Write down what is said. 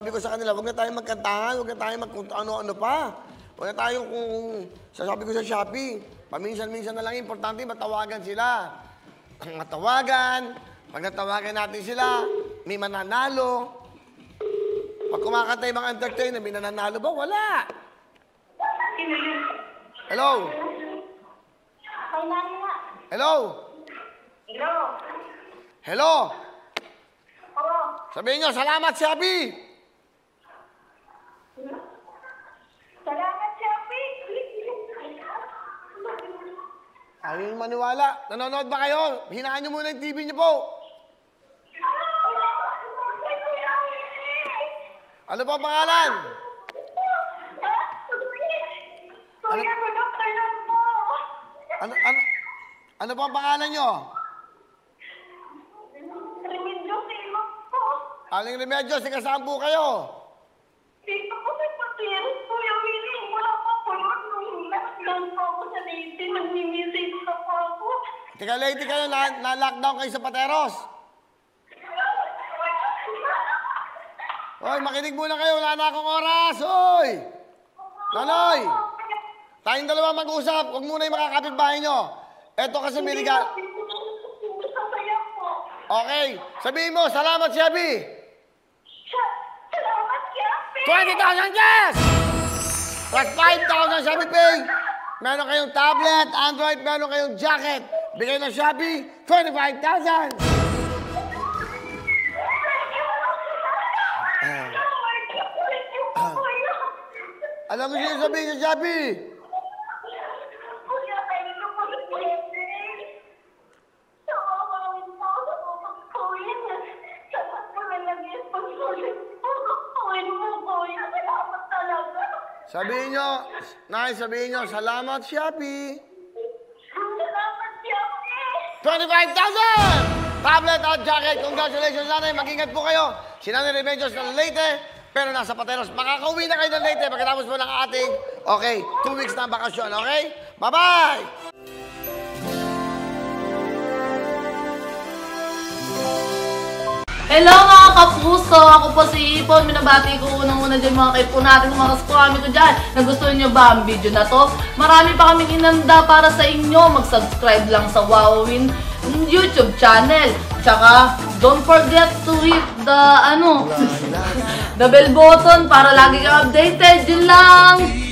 Sabi ko sa kanila, huwag na tayong magkantahan, huwag na tayong ano-ano pa. Huwag na tayong sasabi ko sa Shopee, paminsan-minsan na lang importante, matawagan sila. Matawagan, pag natawagan natin sila, may mananalo. Pag kumakanta yung mga entertainer, may nananalo ba? Wala. Hello? Hello? Hello? Hello? Oo. Sabihin nyo, salamat, Shopee! Salamat, Shopee! Ayaw yung maniwala. Nanonood ba kayo? Hinaan nyo muna yung TV nyo po. Ano po ang pangalan? Kuya, good afternoon po. Ano po ang pangalan nyo? Remedyo Silog po. Aling Remedyo, saan po kayo? Dito po sa Patiers, Kuya Willie. Wala pa po yun. Nung lockdown po ako sa Leyte, nag-message pa po ako. Teka, Leyte kayo, na-lockdown kayo sa Pateros. Hoy, makinig muna kayo, wala na akong oras, hoy! Laloy! Tayong dalawa mag-usap, huwag muna yung mga kapitbahay nyo. Eto kasi may regalo. Masaya po. Okay, sabihin mo, salamat, Shelby! Salamat, Shopee! 20,000 cash! Plus 5,000 Shopee Pay! Meron kayong tablet, Android, meron kayong jacket. Bigay ng Shopee, 25,000! Alam mo siya sabihin sa Shopee? Kuya, thank you po sa blessing. Sa kakawin po sa pagkawin. Sa pagkawin pagsulit po. Kawin mo, Kuya. Salamat talaga. Sabihin nyo, sabihin nyo, salamat Shopee! Salamat, Shopee! 25,000! Tablet at jacket, congratulations nanay, mag-ingat po kayo. Si Nanay Remedios ng Leyte, pero nasa Pateros. Makakauwi na kayo ng Leyte pagkatapos po ng ating, 2 weeks na bakasyon, okay? Bye-bye! Hello mga kapuso! Ako po si Ipon. Minabati ko unang-una dyan mga kaipo natin, mga kaskwami ko dyan. Nagustuhan nyo ba ang video na to? Marami pa kaming inanda para sa inyo. Mag-subscribe lang sa Wowin YouTube channel. Tsaka, don't forget to hit the, the bell button para lagi kang updated. Yun lang!